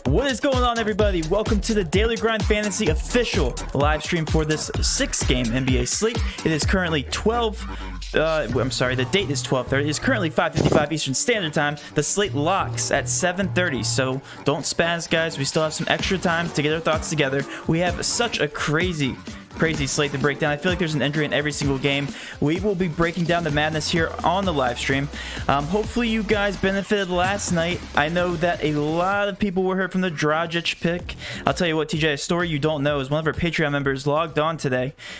What is going on, everybody? Welcome to the Daily Grind Fantasy official live stream for this 6-game NBA slate. It is currently the date is 12:30. It is currently 5:55 Eastern Standard Time. The slate locks at 7:30, so don't spaz, guys. We still have some extra time to get our thoughts together. We have such a crazy slate to break down. I feel like there's an injury in every single game. We will be breaking down the madness here on the live stream. Hopefully you guys benefited last night. I know that a lot of people were hurt from the Dragic pick. I'll tell you what, TJ, a story you don't know is one of our Patreon members logged on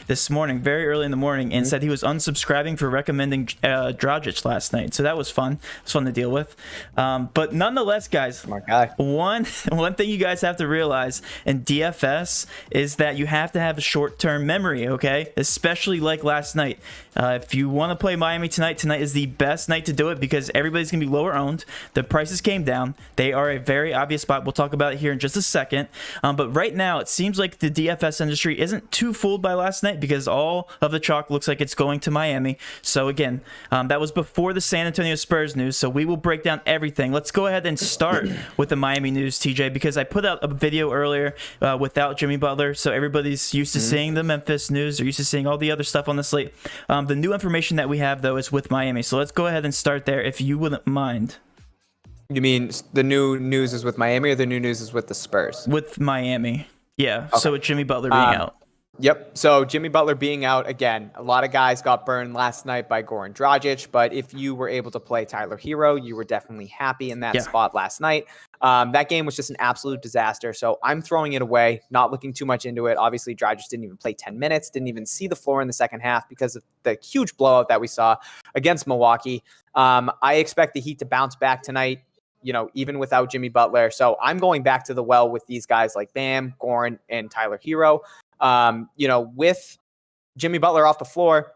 this morning, very early in the morning, and said he was unsubscribing for recommending Dragic last night. So that was fun. It was fun to deal with. But nonetheless, guys, one thing you guys have to realize in DFS is that you have to have a short-term memory, okay? Especially like last night. If you want to play Miami tonight is the best night to do it because everybody's going to be lower owned. The prices came down. They are a very obvious spot. We'll talk about it here in just a second. But right now, it seems like the DFS industry isn't too fooled by last night because all of the chalk looks like it's going to Miami. So again, that was before the San Antonio Spurs news. So we will break down everything. Let's go ahead and start with the Miami news, TJ, because I put out a video earlier without Jimmy Butler. So everybody's used to seeing the Memphis news. They're used to seeing all the other stuff on the slate. The new information that we have, though, is with Miami. So let's go ahead and start there, if you wouldn't mind. You mean the new news is with Miami or the new news is with the Spurs? With Miami. Yeah, okay. So with Jimmy Butler being out. Yep. So Jimmy Butler being out again, a lot of guys got burned last night by Goran Dragic, but if you were able to play Tyler Hero, you were definitely happy in that spot last night. That game was just an absolute disaster. So I'm throwing it away, not looking too much into it. Obviously, Dragic didn't even play 10 minutes, didn't even see the floor in the second half because of the huge blowout that we saw against Milwaukee. I expect the Heat to bounce back tonight, even without Jimmy Butler. So I'm going back to the well with these guys like Bam, Goran, and Tyler Hero. With Jimmy Butler off the floor,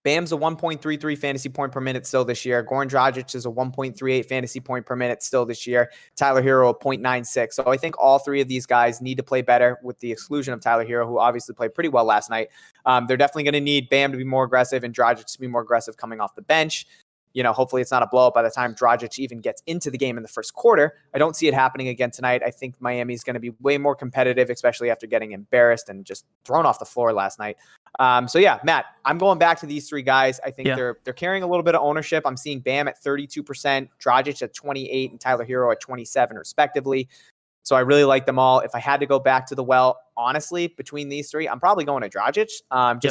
Bam's a 1.33 fantasy point per minute still this year. Goran Dragic is a 1.38 fantasy point per minute still this year. Tyler Hero a 0.96. So I think all three of these guys need to play better, with the exclusion of Tyler Hero, who obviously played pretty well last night. They're definitely going to need Bam to be more aggressive and Dragic to be more aggressive coming off the bench. Hopefully it's not a blowout by the time Dragic even gets into the game in the first quarter. I don't see it happening again tonight. I think Miami's going to be way more competitive, especially after getting embarrassed and just thrown off the floor last night. Matt, I'm going back to these three guys. I think they're carrying a little bit of ownership. I'm seeing Bam at 32%, Dragic at 28%, and Tyler Hero at 27%, respectively. So I really like them all. If I had to go back to the well, honestly, between these three, I'm probably going to Dragic,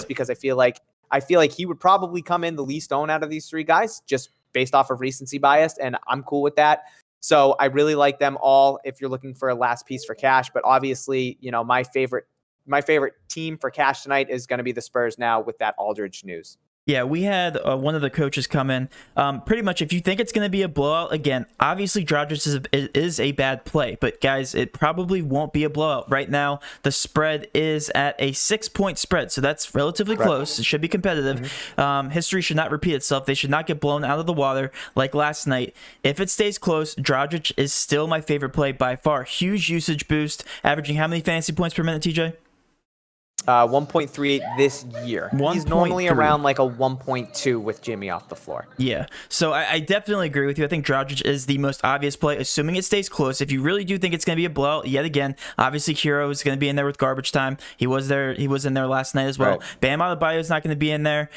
because I feel like he would probably come in the least owned out of these three guys, just based off of recency bias, and I'm cool with that. So I really like them all if you're looking for a last piece for cash. But obviously, my favorite team for cash tonight is going to be the Spurs now with that Aldridge news. Yeah, we had one of the coaches come in. Pretty much, if you think it's going to be a blowout, again, obviously Dragic is a bad play. But guys, it probably won't be a blowout. Right now, the spread is at a 6-point spread, so that's relatively close. It should be competitive. History should not repeat itself. They should not get blown out of the water like last night. If it stays close, Dragic is still my favorite play by far. Huge usage boost, averaging how many fantasy points per minute, TJ? 1.38 this year. 1. He's normally around like a 1.2 with Jimmy off the floor. Yeah, so I definitely agree with you. I think Dragic is the most obvious play, assuming it stays close. If you really do think it's going to be a blowout, yet again, obviously Hero is going to be in there with garbage time. He was in there last night as well. Right. Bam Adebayo is not going to be in there.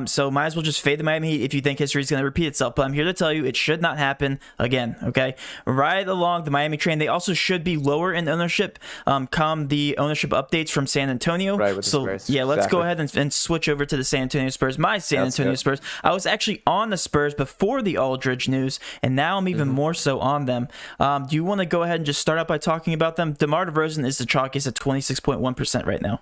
So might as well just fade the Miami Heat if you think history is going to repeat itself. But I'm here to tell you it should not happen again, okay? Right along the Miami train. They also should be lower in ownership come the ownership updates from San Antonio. Right, with the Spurs. Yeah, let's go ahead and switch over to the San Antonio Spurs. My San Antonio Spurs. I was actually on the Spurs before the Aldridge news, and now I'm even more so on them. Do you want to go ahead and just start out by talking about them? DeMar DeRozan is the chalkiest at 26.1% right now.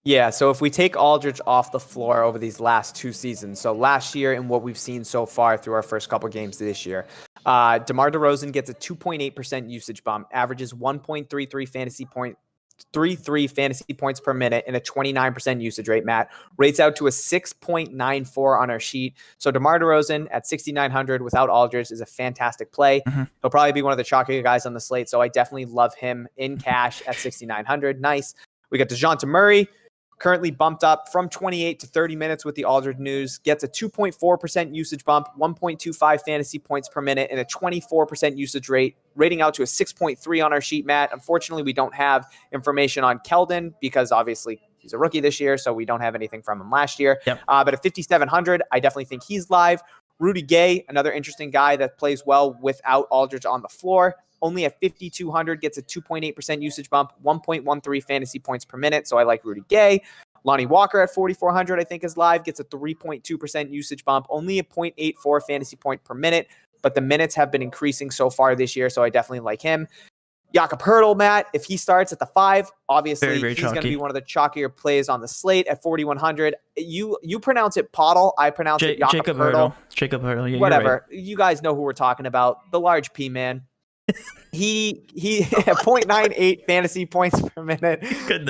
Yeah, so if we take Aldridge off the floor over these last two seasons, so last year and what we've seen so far through our first couple games this year, DeMar DeRozan gets a 2.8% usage bump, averages 1.33 fantasy points per minute and a 29% usage rate, Matt. Rates out to a 6.94 on our sheet. So DeMar DeRozan at 6,900 without Aldridge is a fantastic play. He'll probably be one of the chalkier guys on the slate, so I definitely love him in cash at 6,900. Nice. We got DeJounte Murray, currently bumped up from 28 to 30 minutes with the Aldridge news, gets a 2.4% usage bump, 1.25 fantasy points per minute, and a 24% usage rate, rating out to a 6.3 on our sheet, Matt. Unfortunately, we don't have information on Keldon because obviously he's a rookie this year, so we don't have anything from him last year. But at 5,700, I definitely think he's live. Rudy Gay, another interesting guy that plays well without Aldridge on the floor. Only at 5,200, gets a 2.8% usage bump, 1.13 fantasy points per minute. So I like Rudy Gay. Lonnie Walker at 4,400, I think is live, gets a 3.2% usage bump, only a 0.84 fantasy point per minute. But the minutes have been increasing so far this year, so I definitely like him. Jakob Poeltl, Matt, if he starts at the 5, obviously very he's going to chalky. be one of the chalkier plays on the slate at 4,100. You pronounce it Poeltl, I pronounce it Jakob Poeltl. Jakob Poeltl, yeah, whatever. Right. You guys know who we're talking about. The large P man. He 0.98 fantasy points per minute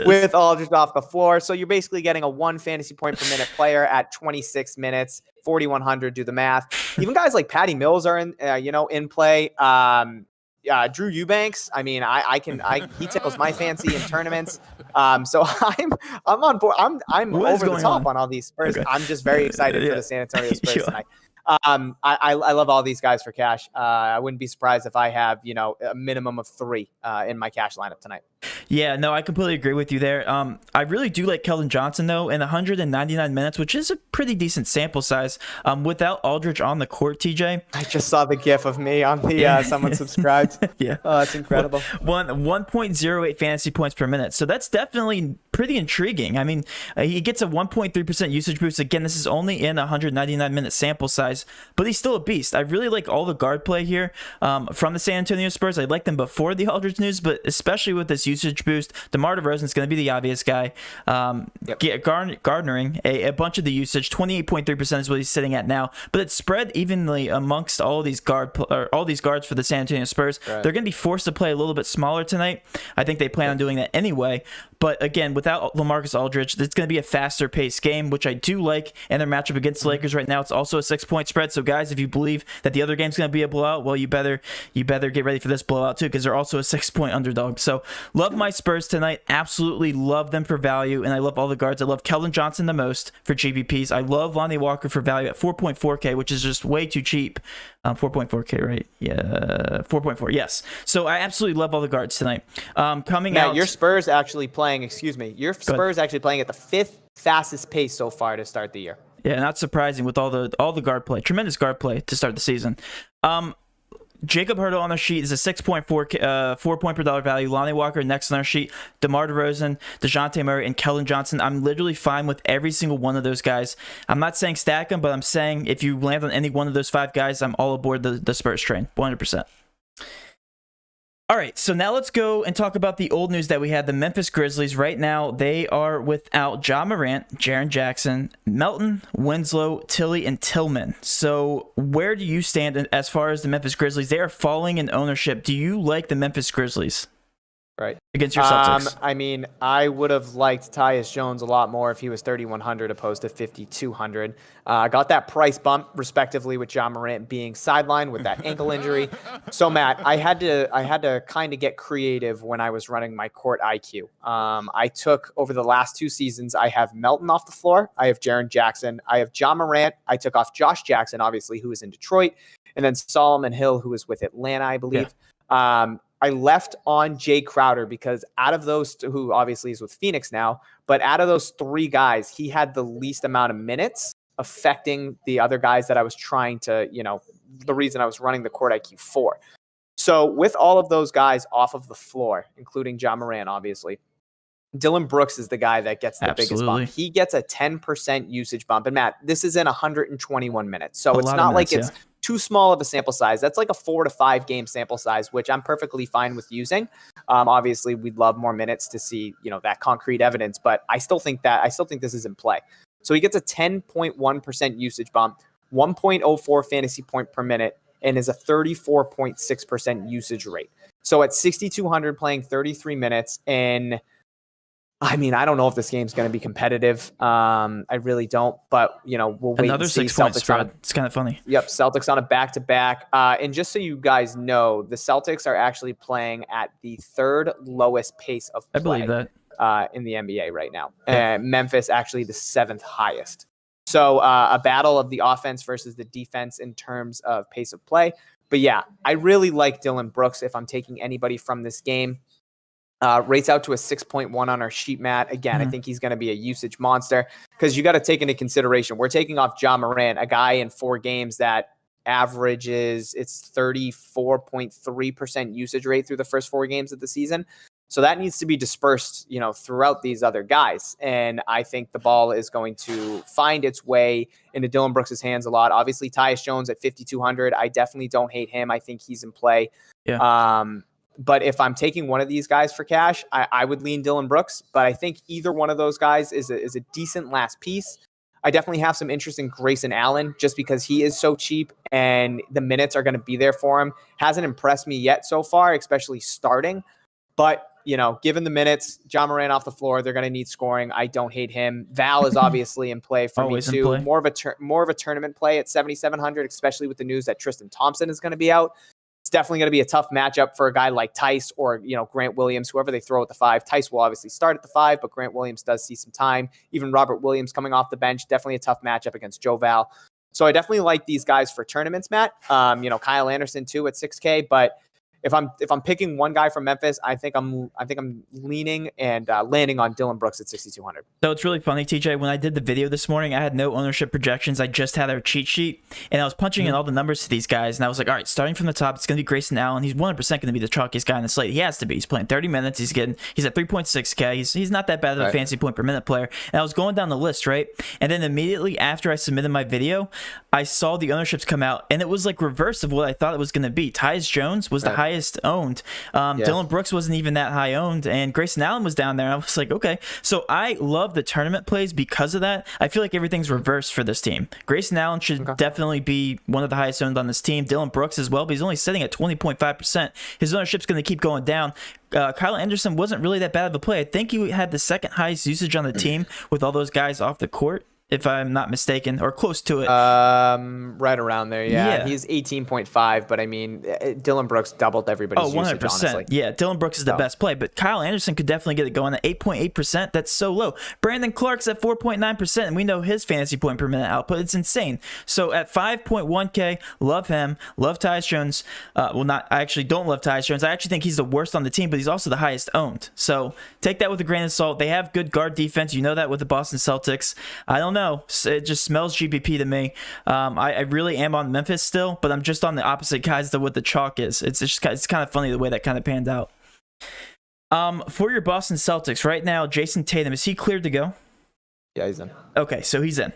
with Aldridge off the floor. So you're basically getting a 1 fantasy point per minute player at 26 minutes, 4,100. Do the math. Even guys like Patty Mills are in play. Drew Eubanks. I mean, he tickles my fancy in tournaments. So I'm on board. I'm over the top on all these Spurs. Okay. I'm just very excited for the San Antonio Spurs tonight. I love all these guys for cash. I wouldn't be surprised if I have, a minimum of 3 in my cash lineup tonight. Yeah, no, I completely agree with you there. I really do like Keldon Johnson, though, in 199 minutes, which is a pretty decent sample size. Without Aldridge on the court, TJ. I just saw the gif of me on the someone subscribed. Yeah. Oh, that's incredible. 1.08 fantasy points per minute. So that's definitely pretty intriguing. I mean, he gets a 1.3% usage boost. Again, this is only in a 199-minute sample size, but he's still a beast. I really like all the guard play here from the San Antonio Spurs. I liked them before the Aldridge news, but especially with this usage boost, DeMar DeRozan is going to be the obvious guy. Garnering a bunch of the usage. 28.3% is what he's sitting at now, but it's spread evenly amongst all these guards for the San Antonio Spurs. Right. They're going to be forced to play a little bit smaller tonight. I think they plan on doing that anyway. But again, without LaMarcus Aldridge, it's going to be a faster paced game, which I do like. And their matchup against the Lakers right now, it's also a 6-point spread. So guys, if you believe that the other game's going to be a blowout, well, you better get ready for this blowout too, because they're also a 6-point underdog. So love my Spurs tonight. Absolutely love them for value, and I love all the guards. I love Keldon Johnson the most for GPPs. I love Lonnie Walker for value at 4.4K, which is just way too cheap. 4.4K, right? Yeah, 4.4. Yes. So I absolutely love all the guards tonight. Coming out, your Spurs actually playing. Excuse me, your Spurs actually playing at the 5th fastest pace so far to start the year. Yeah, not surprising with all the guard play. Tremendous guard play to start the season. Jacob Hurtle on our sheet is a 6.4 4 point per dollar value. Lonnie Walker next on our sheet. DeMar DeRozan, DeJounte Murray, and Keldon Johnson. I'm literally fine with every single one of those guys. I'm not saying stack them, but I'm saying if you land on any one of those 5 guys, I'm all aboard the Spurs train, 100%. All right, so now let's go and talk about the old news that we had. The Memphis Grizzlies right now, they are without Ja Morant, Jaren Jackson, Melton, Winslow, Tilly, and Tillman. So where do you stand as far as the Memphis Grizzlies? They are falling in ownership. Do you like the Memphis Grizzlies? Right. Against your Celtics. I mean, I would have liked Tyus Jones a lot more if he was 3,100 opposed to 5,200. Got that price bump respectively with Ja Morant being sidelined with that ankle injury. So Matt, I had to kind of get creative when I was running my court IQ. I took over the last 2 seasons, I have Melton off the floor. I have Jaren Jackson. I have Ja Morant. I took off Josh Jackson, obviously, who is in Detroit, and then Solomon Hill, who is with Atlanta, I believe. Yeah. I left on Jay Crowder because out of those, who obviously is with Phoenix now, but out of those 3 guys, he had the least amount of minutes, affecting the other guys that I was trying to, the reason I was running the court IQ for. So with all of those guys off of the floor, including Ja Morant, obviously, Dylan Brooks is the guy that gets the biggest bump. He gets a 10% usage bump. And Matt, this is in 121 minutes. So it's not like it's too small of a sample size. That's like a 4 to 5 game sample size, which I'm perfectly fine with using. Obviously, we'd love more minutes to see, that concrete evidence, but I still think this is in play. So he gets a 10.1% usage bump, 1.04 fantasy point per minute, and is a 34.6% usage rate. So at 6,200 playing 33 minutes, and I mean, I don't know if this game's going to be competitive. I really don't, but we'll wait. Another and see. 6-point spread. It's kind of funny. Yep, Celtics on a back-to-back. And just so you guys know, the Celtics are actually playing at the 3rd lowest pace of play. I believe that. In the NBA right now. Memphis actually the 7th highest. So a battle of the offense versus the defense in terms of pace of play. But yeah, I really like Dylan Brooks if I'm taking anybody from this game. Rates out to a 6.1 on our sheet, Matt. Again, I think he's going to be a usage monster because you got to take into consideration, we're taking off Ja Morant, a guy in 4 games that averages it's 34.3% usage rate through the first 4 games of the season. So that needs to be dispersed, throughout these other guys. And I think the ball is going to find its way into Dylan Brooks' hands a lot. Obviously, Tyus Jones at 5,200. I definitely don't hate him. I think he's in play. Yeah. But if I'm taking one of these guys for cash, I would lean Dylan Brooks. But I think either one of those guys is a decent last piece. I definitely have some interest in Grayson Allen just because he is so cheap and the minutes are going to be there for him. Hasn't impressed me yet so far, especially starting. But, given the minutes, Ja Morant off the floor, they're going to need scoring. I don't hate him. Val is obviously in play for me too. More of a tournament play at 7,700, especially with the news that Tristan Thompson is going to be out. It's definitely going to be a tough matchup for a guy like Tice or, Grant Williams, whoever they throw at the 5. Tice will obviously start at the 5, but Grant Williams does see some time. Even Robert Williams coming off the bench, definitely a tough matchup against Joe Val. So I definitely like these guys for tournaments, Matt. Kyle Anderson too at 6K, but if I'm picking one guy from Memphis, I think I'm leaning and landing on Dillon Brooks at 6,200. So it's really funny, TJ. When I did the video this morning, I had no ownership projections. I just had our cheat sheet, and I was punching in all the numbers to these guys, and I was like, all right, starting from the top, it's going to be Grayson Allen. He's 100% going to be the chalkiest guy on the slate. He has to be. He's playing 30 minutes. He's at 3.6K. He's not that bad of a fantasy point per minute player. And I was going down the list, right? And then immediately after I submitted my video, I saw the ownerships come out, and it was like reverse of what I thought it was going to be. Tyus Jones was the highest owned. Dillon Brooks wasn't even that high owned, and Grayson Allen was down there. I was like, okay. So I love the tournament plays because of that. I feel like everything's reversed for this team. Grayson Allen should definitely be one of the highest owned on this team. Dillon Brooks as well, but he's only sitting at 20.5%. His ownership's going to keep going down. Kyle Anderson wasn't really that bad of a play. I think he had the second highest usage on the team with all those guys off the court, if I'm not mistaken, or close to it. Right around there, yeah. He's 18.5, but I mean, Dillon Brooks doubled everybody's usage, 100%. Honestly. Yeah, Dillon Brooks is the best play, but Kyle Anderson could definitely get it going at 8.8%. That's so low. Brandon Clark's at 4.9%, and we know his fantasy point per minute output. It's insane. So at 5.1K, love him. Love Tyus Jones. I actually don't love Tyus Jones. I actually think he's the worst on the team, but he's also the highest owned. So take that with a grain of salt. They have good guard defense. You know that with the Boston Celtics. I don't know. It just smells GPP to me. I really am on Memphis still, but I'm just on the opposite guys to what the chalk is. It's kind of funny the way that kind of panned out. For your Boston Celtics right now, Jason Tatum, is he cleared to go? Yeah, he's in. Okay, so he's in.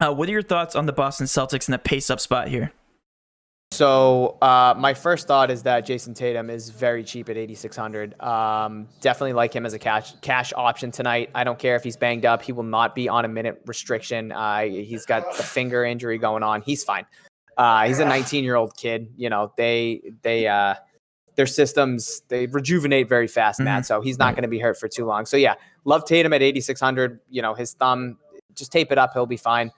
What are your thoughts on the Boston Celtics in the pace up spot here? So my first thought is that Jason Tatum is very cheap at 8,600. Definitely like him as a cash option tonight. I don't care if he's banged up. He will not be on a minute restriction. He's got the finger injury going on. He's fine. He's a 19-year-old kid. You know, their systems, they rejuvenate very fast, Matt. So he's not going to be hurt for too long. So yeah, love Tatum at 8,600. You know, his thumb, just tape it up. He'll be fine.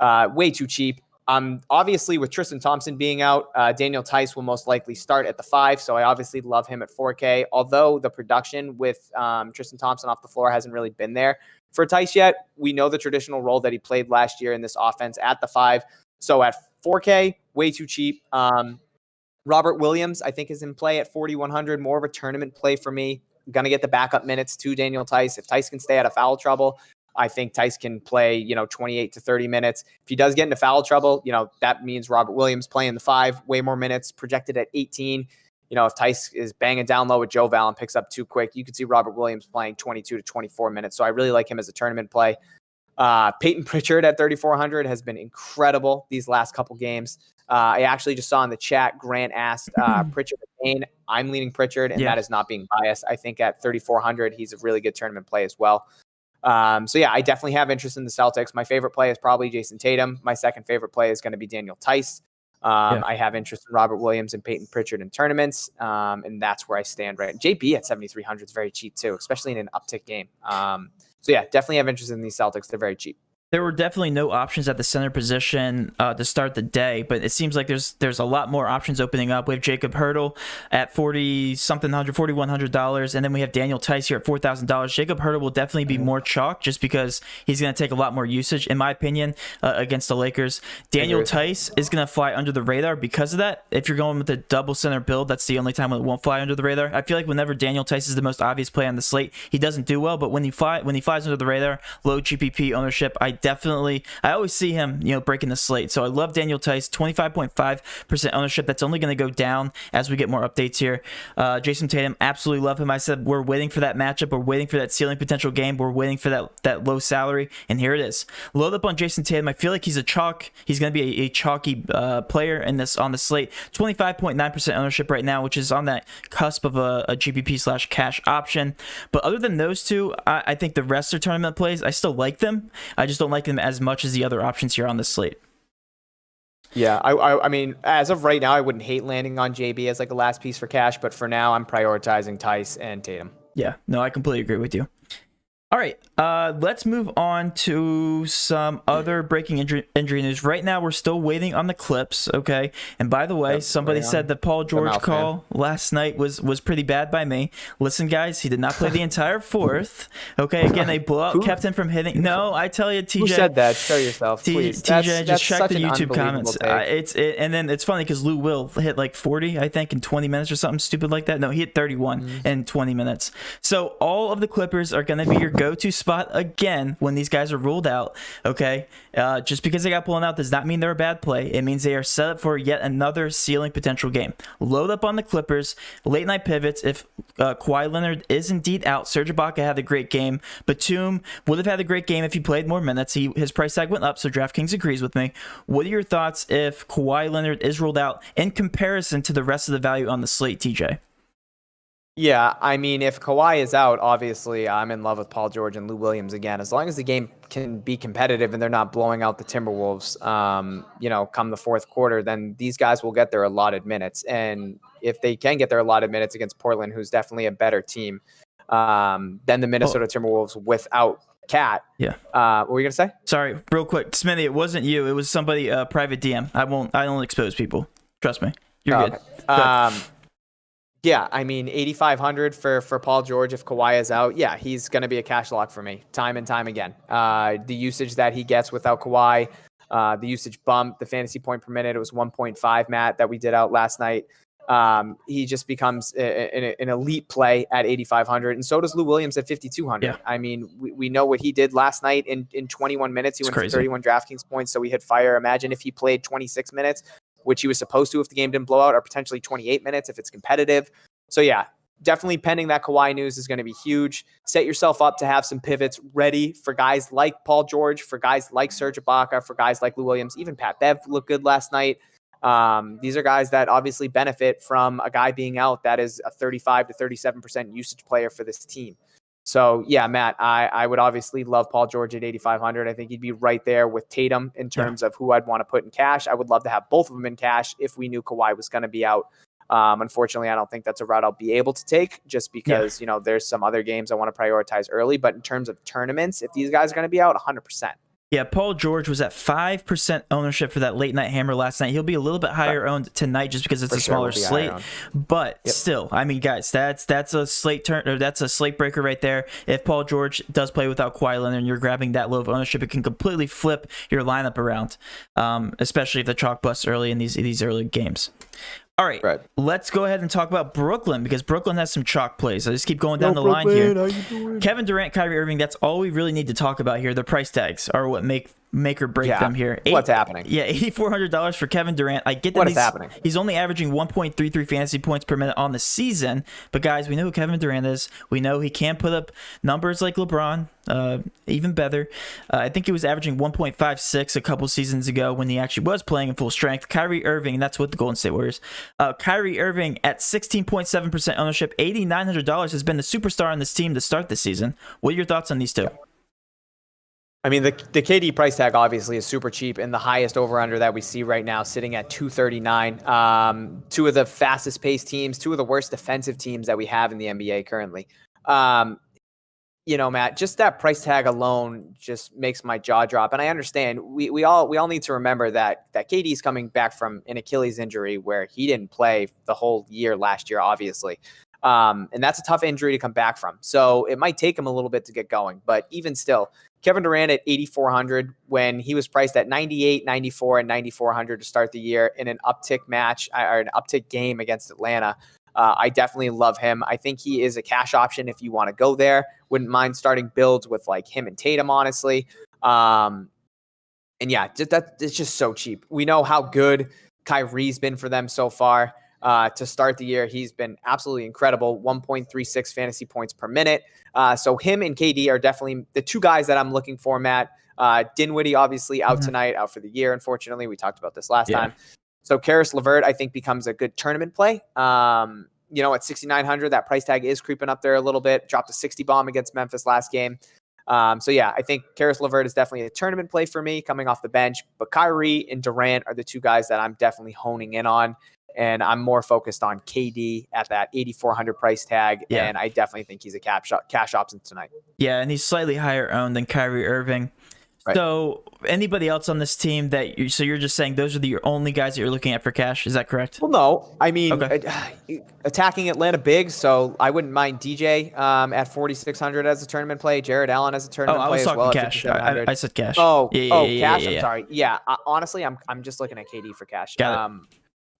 Way too cheap. Obviously, with Tristan Thompson being out, Daniel Theis will most likely start at the 5, so I obviously love him at 4K, although the production with Tristan Thompson off the floor hasn't really been there for Theis yet. We know the traditional role that he played last year in this offense at the 5, so at 4K, way too cheap. Robert Williams, I think, is in play at 4,100, more of a tournament play for me. Going to get the backup minutes to Daniel Theis. If Theis can stay out of foul trouble, I think Theis can play, 28 to 30 minutes. If he does get into foul trouble, that means Robert Williams playing the 5, way more minutes, projected at 18. If Theis is banging down low with Joe Val and picks up too quick, you could see Robert Williams playing 22 to 24 minutes. So I really like him as a tournament play. Peyton Pritchard at 3,400 has been incredible these last couple games. I actually just saw in the chat, Grant asked Pritchard or Payne. I'm leaning Pritchard, and that is not being biased. I think at 3,400, he's a really good tournament play as well. So yeah, I definitely have interest in the Celtics. My favorite play is probably Jason Tatum. My second favorite play is going to be Daniel Theis. I have interest in Robert Williams and Peyton Pritchard in tournaments. And that's where I stand right. JB at 7,300 is very cheap too, especially in an uptick game. So yeah, definitely have interest in these Celtics. They're very cheap. There were definitely no options at the center position to start the day, but it seems like there's a lot more options opening up. We have Jacob Hurtle at $4,100, and then we have Daniel Theis here at $4,000. Jacob Hurtle will definitely be more chalk just because he's going to take a lot more usage, in my opinion, against the Lakers. Daniel Theis is going to fly under the radar because of that. If you're going with a double center build, that's the only time when it won't fly under the radar. I feel like whenever Daniel Theis is the most obvious play on the slate, he doesn't do well, but when he flies under the radar, low GPP ownership, I always see him, breaking the slate. So I love Daniel Theis, 25.5% ownership. That's only going to go down as we get more updates here. Jason Tatum, absolutely love him. I said we're waiting for that matchup. We're waiting for that ceiling potential game. We're waiting for that low salary, and here it is. Load up on Jason Tatum. I feel like he's a chalk. He's going to be a chalky player on the slate. 25.9% ownership right now, which is on that cusp of a GPP/cash option. But other than those two, I think the rest are tournament plays. I still like them. I just don't like them as much as the other options here on the slate. Yeah, I mean, as of right now, I wouldn't hate landing on JB as like a last piece for cash, but for now, I'm prioritizing Theis and Tatum. Yeah, no, I completely agree with you. All right, let's move on to some other breaking injury news. Right now, we're still waiting on the Clips, okay? And by the way, somebody said the Paul George call last night was pretty bad by me. Listen, guys, he did not play the entire fourth, okay? Again, a blowout kept him from hitting. No, I tell you, TJ. Who said that? Show yourself, please. TJ, just check the YouTube comments. And then it's funny because Lou Will hit like 40, I think, in 20 minutes or something stupid like that. No, he hit 31 in 20 minutes. So all of the Clippers are going to be your go-to spot again when these guys are ruled out, okay? Just because they got blown out does not mean they're a bad play. It means they are set up for yet another ceiling potential game. Load up on the Clippers, late night pivots. If Kawhi Leonard is indeed out, Serge Ibaka had a great game. Batum would have had a great game if he played more minutes. His price tag went up, so DraftKings agrees with me. What are your thoughts if Kawhi Leonard is ruled out in comparison to the rest of the value on the slate, TJ? Yeah, I mean, if Kawhi is out, obviously I'm in love with Paul George and Lou Williams again. As long as the game can be competitive and they're not blowing out the Timberwolves, come the fourth quarter, then these guys will get their allotted minutes. And if they can get their allotted minutes against Portland, who's definitely a better team than the Minnesota Timberwolves without Cat. Yeah. What were you gonna say? Sorry, real quick, Smithy. It wasn't you. It was somebody private DM. I don't expose people. Trust me. You're good. Okay. Yeah, I mean, 8,500 for Paul George if Kawhi is out. Yeah, he's going to be a cash lock for me time and time again. The usage that he gets without Kawhi, the usage bump, the fantasy point per minute, it was 1.5, Matt, that we did out last night. He just becomes an elite play at 8,500, and so does Lou Williams at 5,200. Yeah. I mean, we know what he did last night in 21 minutes. He went for 31 DraftKings points, so he hit fire. Imagine if he played 26 minutes. Which he was supposed to if the game didn't blow out, or potentially 28 minutes if it's competitive. So yeah, definitely pending that Kawhi news is going to be huge. Set yourself up to have some pivots ready for guys like Paul George, for guys like Serge Ibaka, for guys like Lou Williams. Even Pat Bev looked good last night. These are guys that obviously benefit from a guy being out that is a 35 to 37% usage player for this team. So yeah, Matt, I would obviously love Paul George at 8,500. I think he'd be right there with Tatum in terms of who I'd want to put in cash. I would love to have both of them in cash if we knew Kawhi was going to be out. Unfortunately, I don't think that's a route I'll be able to take just because, there's some other games I want to prioritize early. But in terms of tournaments, if these guys are going to be out, 100%. Yeah, Paul George was at 5% ownership for that late night hammer last night. He'll be a little bit higher owned tonight just because it's a smaller slate. But still, I mean, guys, that's a slate that's a slate breaker right there. If Paul George does play without Kawhi Leonard and you're grabbing that low of ownership, it can completely flip your lineup around, especially if the chalk busts early in these early games. All right, let's go ahead and talk about Brooklyn because Brooklyn has some chalk plays. I just keep going down the line here. Kevin Durant, Kyrie Irving, that's all we really need to talk about here. The price tags are what make or break them here. What's happening? Yeah, $8,400 for Kevin Durant. I get that happening? He's only averaging 1.33 fantasy points per minute on the season. But guys, we know who Kevin Durant is. We know he can't put up numbers like LeBron, even better. I think he was averaging 1.56 a couple seasons ago when he actually was playing in full strength. Kyrie Irving, that's what the Golden State Warriors. Kyrie Irving at 16.7% ownership, $8,900 has been the superstar on this team to start this season. What are your thoughts on these two? I mean, the KD price tag obviously is super cheap, and the highest over-under that we see right now sitting at 239. Two of the fastest paced teams, two of the worst defensive teams that we have in the NBA currently. Matt, just that price tag alone just makes my jaw drop. And I understand we all need to remember that KD's coming back from an Achilles injury where he didn't play the whole year last year, obviously. And that's a tough injury to come back from. So it might take him a little bit to get going, but even still, Kevin Durant at 8,400 when he was priced at 98, 94, and 9,400 to start the year in an uptick match or an uptick game against Atlanta. I definitely love him. I think he is a cash option if you want to go there. Wouldn't mind starting builds with like him and Tatum, honestly. And yeah, it's just so cheap. We know how good Kyrie's been for them so far. To start the year, he's been absolutely incredible, 1.36 fantasy points per minute. So him and KD are definitely the two guys that I'm looking for, Matt. Dinwiddie, obviously, out tonight, out for the year, unfortunately. We talked about this last time. So Karis LeVert, I think, becomes a good tournament play. At 6,900, that price tag is creeping up there a little bit. Dropped a 60 bomb against Memphis last game. I think Karis LeVert is definitely a tournament play for me coming off the bench. But Kyrie and Durant are the two guys that I'm definitely honing in on. and I'm more focused on KD at that 8,400 price tag. Yeah. And I definitely think he's a cash option tonight. Yeah, and he's slightly higher owned than Kyrie Irving. Right. So anybody else on this team that you're just saying those are your only guys that you're looking at for cash? Is that correct? Well, no. I mean, Okay. attacking Atlanta big, so I wouldn't mind DJ at 4,600 as a tournament play. Jared Allen as a tournament play as well. I was talking cash. I said cash. Cash. I'm sorry. Yeah. Honestly, I'm just looking at KD for cash. Got it.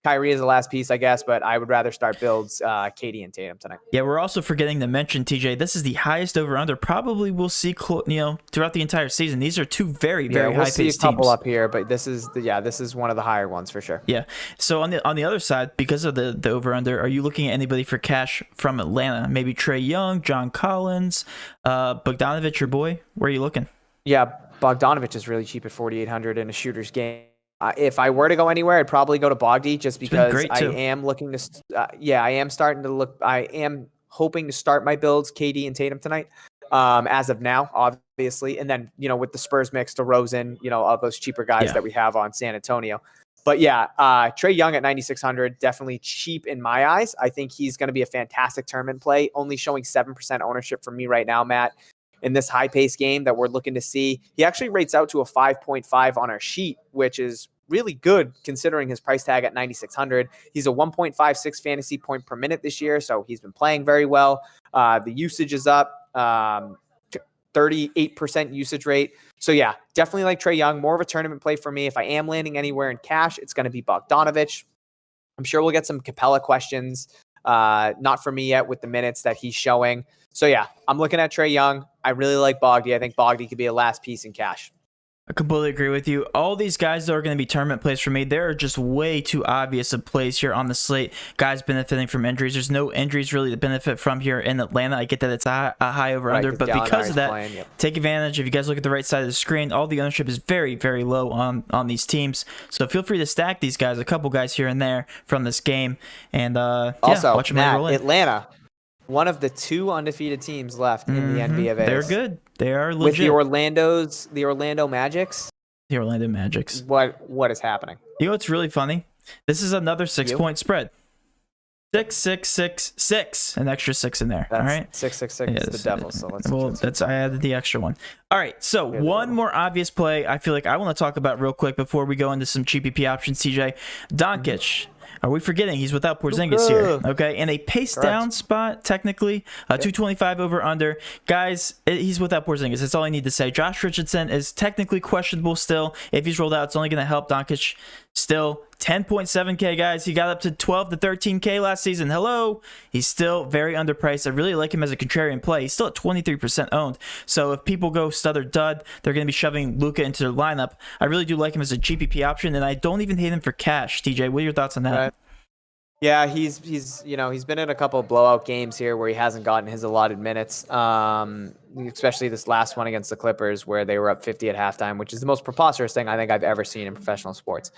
Kyrie is the last piece, I guess, but I would rather start builds KD and Tatum tonight. Yeah, we're also forgetting to mention, TJ, this is the highest over-under probably we'll see throughout the entire season. These are two very high-paced teams. We'll see a couple up here, but this is one of the higher ones for sure. Yeah. So on the other side, because of the over-under, are you looking at anybody for cash from Atlanta? Maybe Trae Young, John Collins, Bogdanovich, your boy? Where are you looking? Yeah, Bogdanovich is really cheap at 4,800 in a shooter's game. If I were to go anywhere, I'd probably go to Bogdy just because I am looking to. I am starting to look. I am hoping to start my builds KD and Tatum tonight. As of now, obviously, and then with the Spurs mix, DeRozan, all those cheaper guys that we have on San Antonio. But yeah, Trae Young at 9,600, definitely cheap in my eyes. I think he's going to be a fantastic tournament play. Only showing 7% ownership for me right now, Matt. In this high-paced game that we're looking to see, he actually rates out to a 5.5 on our sheet, which is really good considering his price tag at 9,600. He's a 1.56 fantasy point per minute this year, so he's been playing very well. The usage is up, 38% usage rate. So yeah, definitely like Trae Young, more of a tournament play for me. If I am landing anywhere in cash, it's going to be Bogdanovich. I'm sure we'll get some Capella questions. Not for me yet with the minutes that he's showing. So yeah, I'm looking at Trae Young. I really like Bogdy. I think Bogdy could be a last piece in cash. I completely agree with you. All these guys that are going to be tournament plays for me, they're just way too obvious a plays here on the slate. Guys benefiting from injuries. There's no injuries really to benefit from here in Atlanta. I get that it's a high over-under, but because of that, take advantage. If you guys look at the right side of the screen, all the ownership is very low on these teams. So feel free to stack these guys, a couple guys here and there from this game. And also, watch them roll in. Atlanta, one of the two undefeated teams left in the NBA. They're good. They are legit. With the Orlando Magics. The Orlando Magics. What is happening? You know what's really funny? This is another 6-point spread. 6, 6, 6, 6. An extra 6 in there. That's all right. 6, 6, 6 is the devil. So I added the extra one. All right. So one more obvious play I feel like I want to talk about real quick before we go into some GPP options. TJ, Doncic. Are we forgetting he's without Porzingis here? Okay, in a pace down spot, technically, 225 over under. Guys, he's without Porzingis. That's all I need to say. Josh Richardson is technically questionable still. If he's rolled out, it's only going to help Doncic. Still 10.7K, guys. He got up to 12 to 13K last season. Hello. He's still very underpriced. I really like him as a contrarian play. He's still at 23% owned. So if people go stud or dud, they're going to be shoving Luka into their lineup. I really do like him as a GPP option, and I don't even hate him for cash. TJ, what are your thoughts on that? Right. Yeah, he's been in a couple of blowout games here where he hasn't gotten his allotted minutes. Especially this last one against the Clippers where they were up 50 at halftime, which is the most preposterous thing I think I've ever seen in professional sports.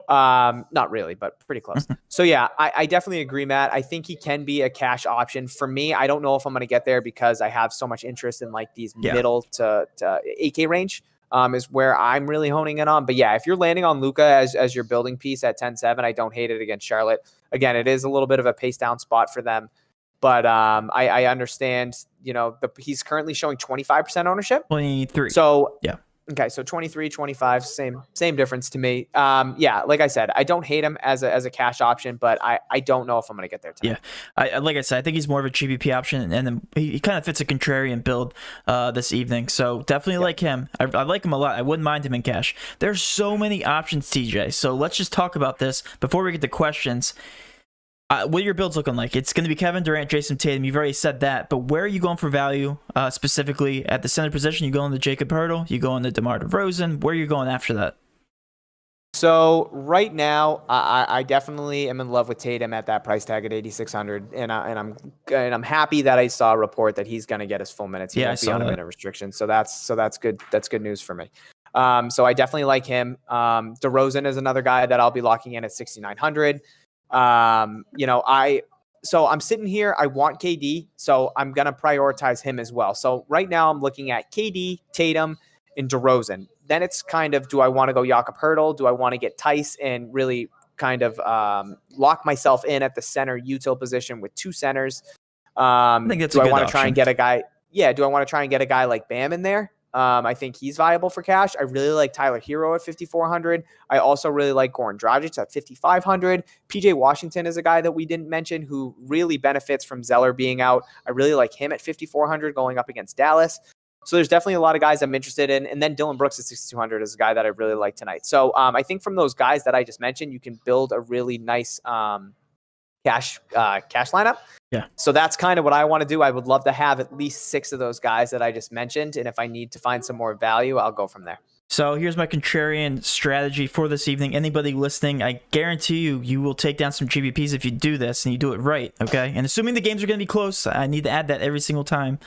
Not really, but pretty close. So yeah, I definitely agree, Matt. I think he can be a cash option for me. I don't know if I'm going to get there because I have so much interest in like these middle to 8K range. Is where I'm really honing in on. But yeah, if you're landing on Luka as your building piece at 10-7, I don't hate it against Charlotte. Again, it is a little bit of a pace down spot for them. But I understand, he's currently showing 25% ownership. 23. So yeah. Okay, so 23, 25, same difference to me. Yeah, like I said, I don't hate him as a cash option, but I don't know if I'm going to get there tonight. Yeah, like I said, I think he's more of a GPP option, and then he kind of fits a contrarian build this evening. So definitely like him. I like him a lot. I wouldn't mind him in cash. There's so many options, TJ. So let's just talk about this before we get to questions. What are your builds looking like? It's going to be Kevin Durant, Jason Tatum. You've already said that, but where are you going for value specifically at the center position? You going to Jacob Hurtle? You going to DeMar DeRozan? Where are you going after that? So right now, I definitely am in love with Tatum at that price tag at 8,600, and I'm happy that I saw a report that he's going to get his full minutes. He won't be on a minute restriction, so that's good. That's good news for me. So I definitely like him. DeRozan is another guy that I'll be locking in at 6,900. So I'm sitting here, I want KD, so I'm going to prioritize him as well. So right now I'm looking at KD, Tatum, and DeRozan. Then it's kind of, do I want to go Jakob Hurtle? Do I want to get Tice and really kind of lock myself in at the center util position with 2 centers. I think that's do a I good want to try option. and get a guy? Yeah, do I want to try and get a guy like Bam in there? I think he's viable for cash. I really like Tyler Hero at 5,400. I also really like Goran Dragic at 5,500. PJ Washington is a guy that we didn't mention who really benefits from Zeller being out. I really like him at 5,400 going up against Dallas. So there's definitely a lot of guys I'm interested in. And then Dylan Brooks at 6,200 is a guy that I really like tonight. So I think from those guys that I just mentioned, you can build a really nice cash lineup. Yeah. So that's kind of what I want to do. I would love to have at least 6 of those guys that I just mentioned. And if I need to find some more value, I'll go from there. So here's my contrarian strategy for this evening. Anybody listening, I guarantee you will take down some GPPs if you do this and you do it right, okay? And assuming the games are going to be close, I need to add that every single time.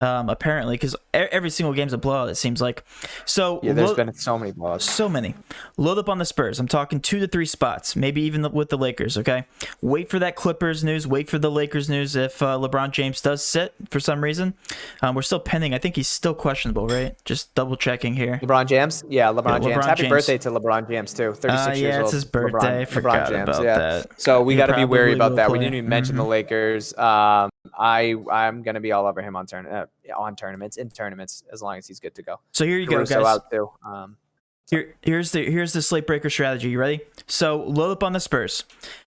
Apparently, because every single game's a blowout, it seems like. So yeah, there's been so many blowouts. So many. Load up on the Spurs. I'm talking 2 to 3 spots, maybe even with the Lakers, okay? Wait for that Clippers news. Wait for the Lakers news if LeBron James does sit for some reason. We're still pending. I think he's still questionable, right? Just double checking here. LeBron James? Yeah, LeBron James. Happy birthday to LeBron James, too. 36 years old. Yeah, it's his birthday. I forgot about that. So we got to be wary about that. Play. We didn't even mention the Lakers. I'm going to be all over him on tournaments, as long as he's good to go. So here you Caruso go, guys. Out too. Here's the slate breaker strategy. You ready? So load up on the Spurs.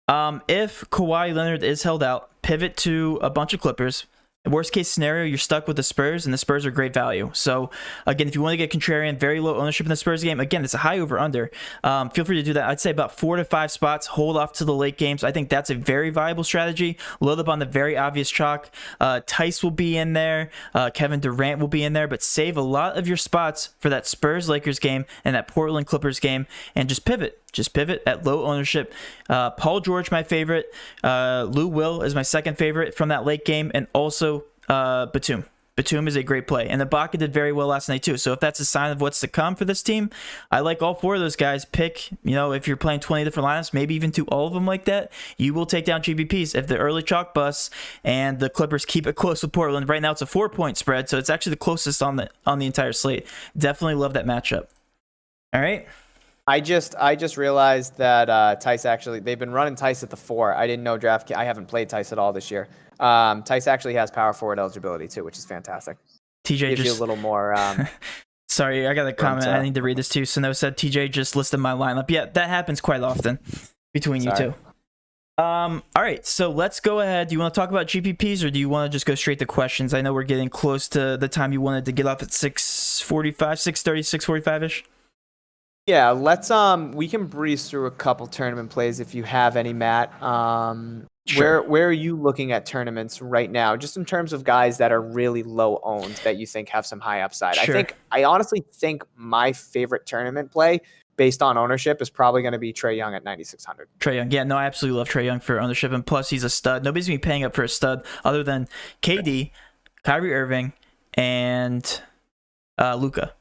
If Kawhi Leonard is held out, pivot to a bunch of Clippers. Worst case scenario, you're stuck with the Spurs, and the Spurs are great value. So, again, if you want to get contrarian, very low ownership in the Spurs game, again, it's a high over-under. Feel free to do that. I'd say about 4 to 5 spots. Hold off to the late games. I think that's a very viable strategy. Load up on the very obvious chalk. Tice will be in there. Kevin Durant will be in there. But save a lot of your spots for that Spurs-Lakers game and that Portland-Clippers game, and just pivot. Just pivot at low ownership. Paul George, my favorite. Lou Will is my second favorite from that late game. And also Batum. Batum is a great play. And Ibaka did very well last night too. So if that's a sign of what's to come for this team, I like all 4 of those guys. Pick, if you're playing 20 different lineups, maybe even to all of them like that, you will take down GPPs if the early chalk busts and the Clippers keep it close with Portland. Right now it's a 4-point spread, so it's actually the closest on the entire slate. Definitely love that matchup. All right. I just realized that Tice they've been running Tice at the 4. I didn't know I haven't played Tice at all this year. Tice actually has power forward eligibility too, which is fantastic. TJ gives you a little more. Sorry, I got a comment. I need to read this too. Sano said TJ just listed my lineup. Yeah, that happens quite often between you two. All right, so let's go ahead. Do you want to talk about GPPs or do you want to just go straight to questions? I know we're getting close to the time you wanted to get off at 6:45, 6:30, 6:45-ish. Yeah, let's we can breeze through a couple tournament plays if you have any, Matt. Sure. Where are you looking at tournaments right now, just in terms of guys that are really low owned that you think have some high upside? Sure. I honestly think my favorite tournament play based on ownership is probably going to be Trae Young at 9,600. Trae Young. Yeah, no, I absolutely love Trae Young for ownership, and plus he's a stud. Nobody's going to be paying up for a stud other than KD, Kyrie Irving, and Luka.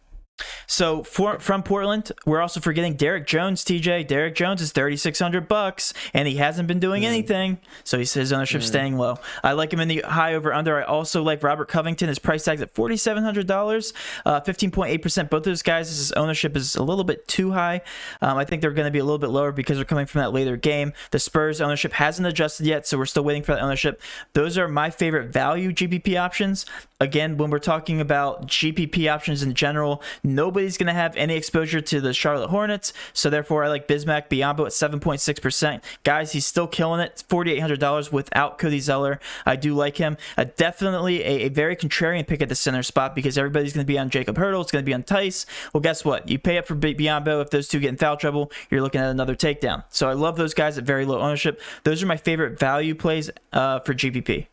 So from Portland, we're also forgetting Derek Jones, TJ. Derek Jones is $3,600, and he hasn't been doing anything, so his ownership's staying low. I like him in the high over under. I also like Robert Covington. His price tag's at $4,700, 15.8%. Both those guys, his ownership is a little bit too high. I think they're going to be a little bit lower because they're coming from that later game. The Spurs ownership hasn't adjusted yet, so we're still waiting for that ownership. Those are my favorite value GPP options. Again, when we're talking about GPP options in general, nobody's going to have any exposure to the Charlotte Hornets, so therefore I like Bismack Biyombo at 7.6%. Guys, he's still killing it. $4,800 without Cody Zeller. I do like him. Definitely a very contrarian pick at the center spot because everybody's going to be on Jacob Hurtle. It's going to be on Tice. Well, guess what? You pay up for Biyombo. If those two get in foul trouble, you're looking at another takedown. So I love those guys at very low ownership. Those are my favorite value plays for GPP.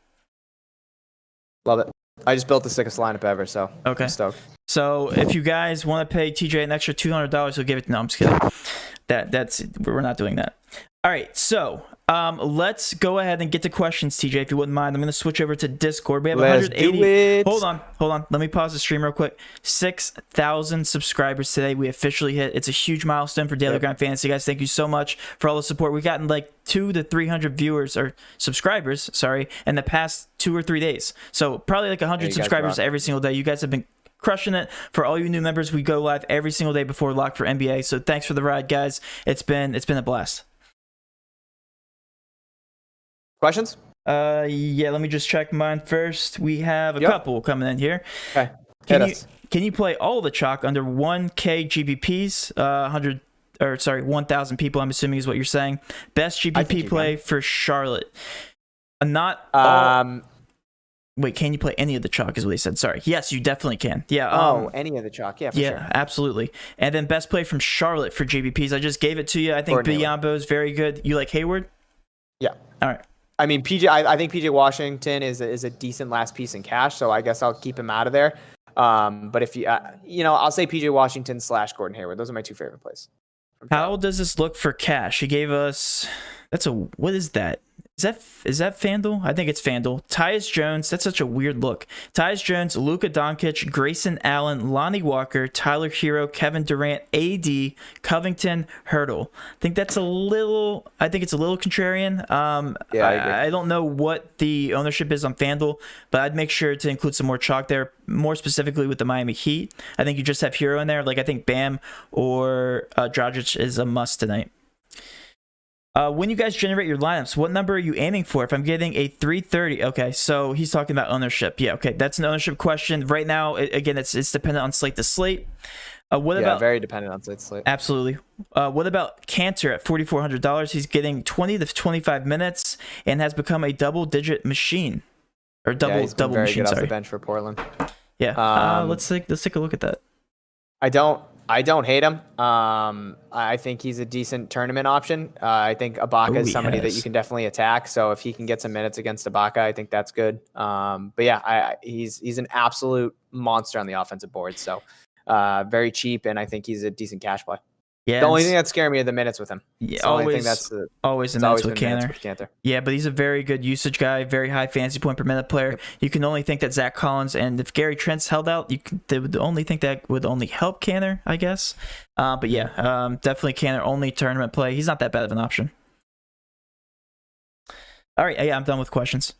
Love it. I just built the sickest lineup ever, so okay. I'm stoked. So if you guys want to pay TJ an extra $200, he'll give it. No, I'm just kidding. We're not doing that. All right, so let's go ahead and get to questions, TJ, if you wouldn't mind. I'm going to switch over to Discord. We have 180. Hold on. Let me pause the stream real quick. 6,000 subscribers today. We officially hit. It's a huge milestone for Daily Grind Fantasy, guys. Thank you so much for all the support. We've gotten like 200 to 300 viewers or subscribers, in the past 2 or 3 days. So probably like 100 subscribers every single day. You guys have been crushing it. For all you new members, we go live every single day before lock for NBA. So thanks for the ride, guys. It's been a blast. Questions? Yeah, let me just check mine first. We have a couple coming in here. Okay. Can you play all the chalk under 1K GPPs? 1,000 people, I'm assuming is what you're saying. Best GPP play for Charlotte. Wait, can you play any of the chalk is what he said. Sorry. Yes, you definitely can. Yeah. Any of the chalk. Yeah, for sure. Yeah, absolutely. And then best play from Charlotte for GPPs. I just gave it to you. I think Biyombo is very good. You like Hayward? Yeah. All right. I mean, I think PJ Washington is a decent last piece in cash, so I guess I'll keep him out of there. But if you, I'll say PJ Washington / Gordon Hayward. Those are my two favorite plays. How does this look for cash? He gave us. What is that? Is that FanDuel? I think it's FanDuel. Tyus Jones, that's such a weird look. Tyus Jones, Luka Doncic, Grayson Allen, Lonnie Walker, Tyler Hero, Kevin Durant, AD, Covington, Hurdle. I think it's a little contrarian. Yeah, I agree. I don't know what the ownership is on FanDuel, but I'd make sure to include some more chalk there, more specifically with the Miami Heat. I think you just have Hero in there. Like I think Bam or Dragic is a must tonight. When you guys generate your lineups, what number are you aiming for? If I'm getting a 330, okay, so he's talking about ownership. Yeah, okay, that's an ownership question. Right now, again, it's dependent on slate to slate. Very dependent on slate to slate. Absolutely. What about Cantor at $4,400? He's getting 20 to 25 minutes and has become a double-digit machine. Or double he's been very machine, good sorry. Off the bench for Portland. Yeah, let's take a look at that. I don't hate him. I think he's a decent tournament option. I think Ibaka is somebody that you can definitely attack. So if he can get some minutes against Ibaka, I think that's good. But yeah, he's an absolute monster on the offensive board. So very cheap, and I think he's a decent cash play. Yeah, the only thing that scared me are the minutes with him. Yeah, always the minutes with Cantor. Yeah, but he's a very good usage guy, very high fantasy point per minute player. Yep. You can only think that Zach Collins and if Gary Trent's held out, they would only think that would only help Cantor, I guess. But yeah, definitely Cantor only tournament play. He's not that bad of an option. All right, yeah, I'm done with questions.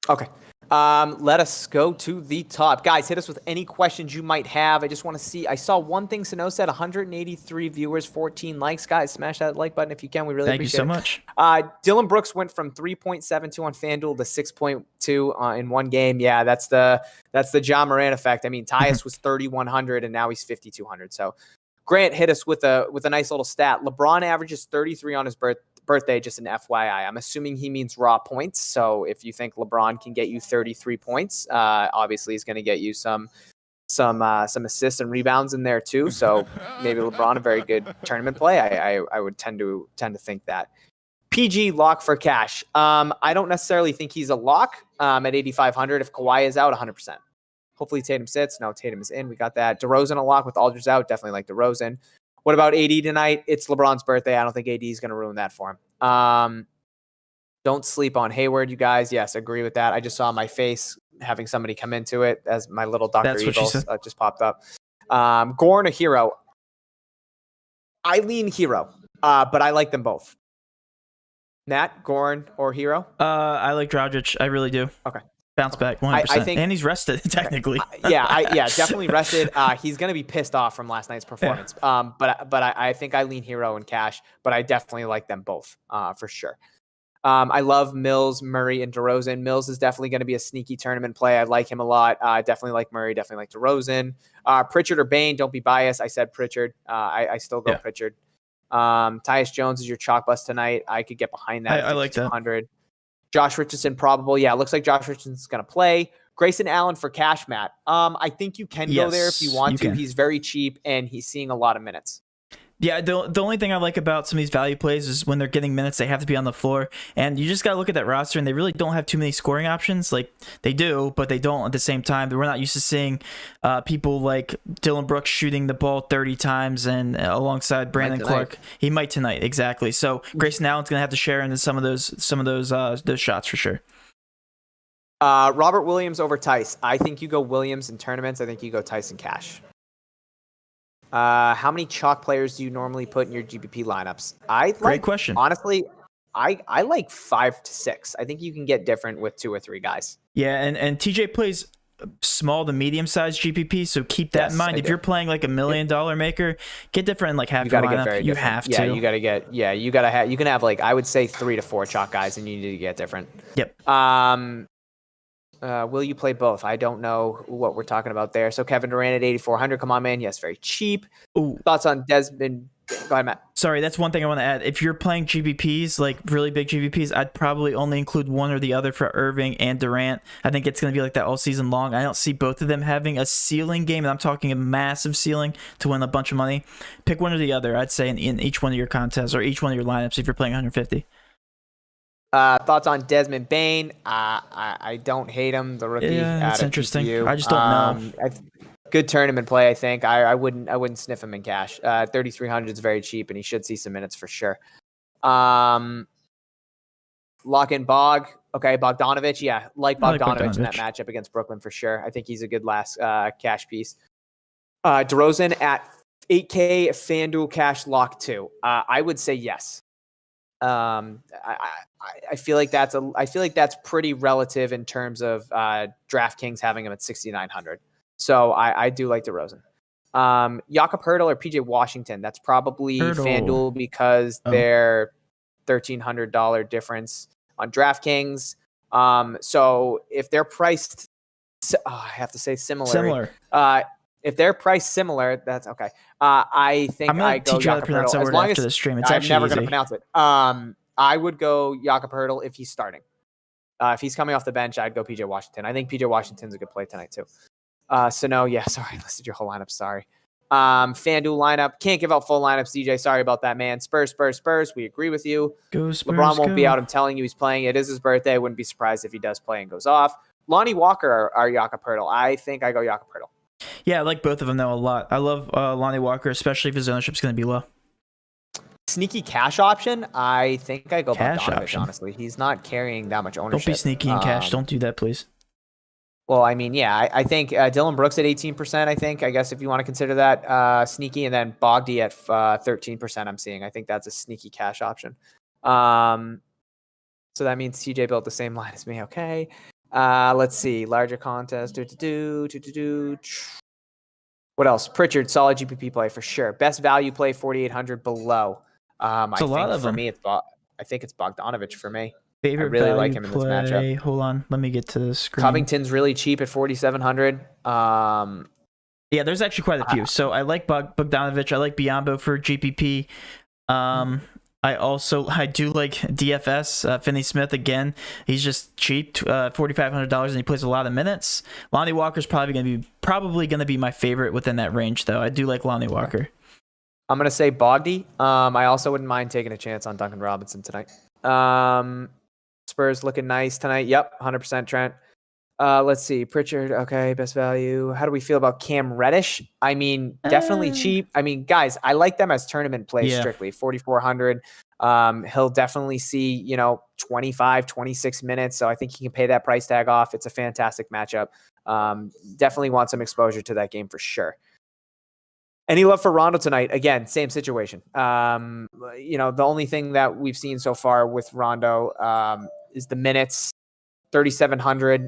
Okay. Let us go to the top. Guys, hit us with any questions you might have. I just want to see. I saw one thing Sano said, 183 viewers, 14 likes. Guys, smash that like button if you can. We really appreciate it. Thank you so much. Dylan Brooks went from 3.72 on FanDuel to 6.2 in one game. Yeah, that's the Ja Morant effect. I mean, Tyus was 3,100 and now he's 5,200. So Grant hit us with a nice little stat. LeBron averages 33 on his birthday, just an FYI. I'm assuming he means raw points. So if you think LeBron can get you 33 points, obviously he's going to get you some assists and rebounds in there too. So maybe LeBron a very good tournament play. I would tend to think that. PG lock for cash. I don't necessarily think he's a lock at 8,500. If Kawhi is out, 100%. Hopefully Tatum sits. No, Tatum is in. We got that. DeRozan a lock with Aldridge out. Definitely like DeRozan. What about AD tonight? It's LeBron's birthday. I don't think AD is going to ruin that for him. Don't sleep on Hayward, you guys. Yes, agree with that. I just saw my face having somebody come into it as my little Dr. Evil just popped up. Gorn or Hero? I lean Hero, but I like them both. Nat, Gorn or Hero? I like Dragic. I really do. Okay. Bounce back 100%. I think, and he's rested technically. Definitely rested. He's going to be pissed off from last night's performance. Yeah. But I think I lean Hero and Cash, but I definitely like them both for sure. I love Mills, Murray, and DeRozan. Mills is definitely going to be a sneaky tournament play. I like him a lot. Definitely like Murray. Definitely like DeRozan. Pritchard or Bane. Don't be biased. I said Pritchard. I still go Pritchard. Tyus Jones is your chalk bust tonight. I could get behind that. I like that. Josh Richardson probable. Yeah, looks like Josh Richardson's going to play. Grayson Allen for cash, Matt. I think you can go there if you want to. He's very cheap, and he's seeing a lot of minutes. Yeah, the only thing I like about some of these value plays is when they're getting minutes, they have to be on the floor. And you just got to look at that roster, and they really don't have too many scoring options. Like, they do, but they don't at the same time. We're not used to seeing people like Dylan Brooks shooting the ball 30 times and alongside Brandon Clark. He might tonight, exactly. So Grayson Allen's going to have to share in some of those shots for sure. Robert Williams over Tice. I think you go Williams in tournaments. I think you go Tice in cash. How many chalk players do you normally put in your GPP lineups? Great question. Honestly, I like 5 to 6. I think you can get different with 2 or 3 guys. Yeah, and TJ plays small to medium sized GPP, so keep that in Yes, mind. I If do. you're playing like $1 million maker, get different in like half You your got to get lineup. very You different. have Yeah, to. you got to get. Yeah, you got to have. You can have like I would say 3 to 4 chalk guys, and you need to get different. Yep. Will you play both? I don't know what we're talking about there. So Kevin Durant at 8,400. Come on, man. Yes, very cheap. Ooh. Thoughts on Desmond? Go ahead, Matt. Sorry, that's one thing I want to add. If you're playing GPPs, like really big GPPs, I'd probably only include one or the other for Irving and Durant. I think it's going to be like that all season long. I don't see both of them having a ceiling game, and I'm talking a massive ceiling to win a bunch of money. Pick one or the other, I'd say, in each one of your contests or each one of your lineups if you're playing 150. Thoughts on Desmond Bain? I don't hate him, the rookie. Yeah, that's out of interesting. GPU. I just don't know. Good tournament play, I think. I wouldn't sniff him in cash. 3,300 is very cheap, and he should see some minutes for sure. Lock in Bog. Okay, Bogdanovich. Yeah, Bogdanovich in that matchup against Brooklyn for sure. I think he's a good last cash piece. DeRozan at 8K FanDuel cash lock 2. I would say yes. I feel like that's pretty relative in terms of DraftKings having him at 6,900. So I do like DeRozan. Jakob Poeltl or PJ Washington. That's probably FanDuel because they're $1,300 difference on DraftKings. So if they're priced, I have to say similar. If they're priced similar, that's okay. I think I go Jakob Poeltl as long as the stream. It's I'm never going to pronounce it. I would go Jakob Poeltl if he's starting. If he's coming off the bench, I'd go PJ Washington. I think PJ Washington's a good play tonight too. So no, yeah, sorry, I listed your whole lineup. Sorry. FanDuel lineup. Can't give out full lineups, DJ. Sorry about that, man. Spurs. We agree with you. Go Spurs, LeBron won't be out. I'm telling you, he's playing. It is his birthday. I wouldn't be surprised if he does play and goes off. Lonnie Walker or Jakob Poeltl. I think I go Jakob Poeltl. Yeah, I like both of them though a lot. I love Lonnie Walker, especially if his ownership's going to be low. Sneaky cash option. I think I go Bogdanovich, honestly. He's not carrying that much ownership. Don't be sneaky in cash. Don't do that, please. Well, I mean, yeah, I think Dylan Brooks at 18%, I guess if you want to consider that sneaky, and then Bogdy at 13% I'm seeing. I think that's a sneaky cash option. So that means TJ built the same line as me. Okay. Let's see. Larger contest. What else? Pritchard, solid GPP play for sure. Best value play, 4,800 below. I think it's Bogdanovich for me. Favorite I really like him in this matchup. Hold on, let me get to the screen. Covington's really cheap at 4,700. Yeah, there's actually quite a few. So I like Bogdanovich. I like Biyombo for GPP. I do like DFS. Finney Smith again. He's just cheap, $4,500, and he plays a lot of minutes. Lonnie Walker's probably gonna be my favorite within that range, though. I do like Lonnie Walker. I'm gonna say Bogdy. I also wouldn't mind taking a chance on Duncan Robinson tonight. Spurs looking nice tonight. Yep, 100% Trent. Let's see. Pritchard, okay, best value. How do we feel about Cam Reddish? I mean, definitely cheap. I mean, guys, I like them as tournament plays strictly. 4,400. He'll definitely see, 25, 26 minutes. So I think he can pay that price tag off. It's a fantastic matchup. Definitely want some exposure to that game for sure. Any love for Rondo tonight? Again, same situation. The only thing that we've seen so far with Rondo is the minutes, 3,700.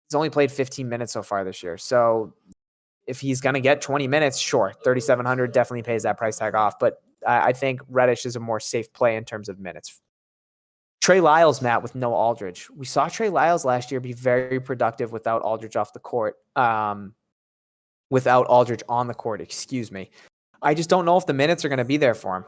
He's only played 15 minutes so far this year. So if he's going to get 20 minutes, sure, 3,700 definitely pays that price tag off. But I think Reddish is a more safe play in terms of minutes. Trey Lyles, Matt, with no Aldridge. We saw Trey Lyles last year be very productive without Aldridge off the court. Without Aldridge on the court, excuse me. I just don't know if the minutes are going to be there for him.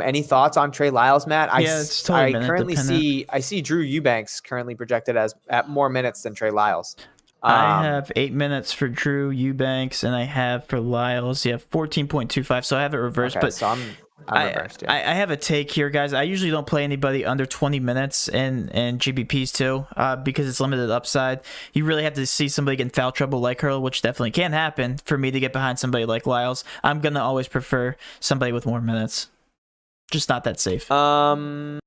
Any thoughts on Trey Lyles, Matt? It's totally I see Drew Eubanks currently projected as at more minutes than Trey Lyles. I have 8 minutes for Drew Eubanks, and I have for Lyles, 14.25. So I have it reversed, but so I'm reversed. Yeah. I have a take here, guys. I usually don't play anybody under 20 minutes in GPPs too, because it's limited upside. You really have to see somebody get in foul trouble like Hurl, which definitely can happen for me to get behind somebody like Lyles. I'm gonna always prefer somebody with more minutes. Just not that safe. Do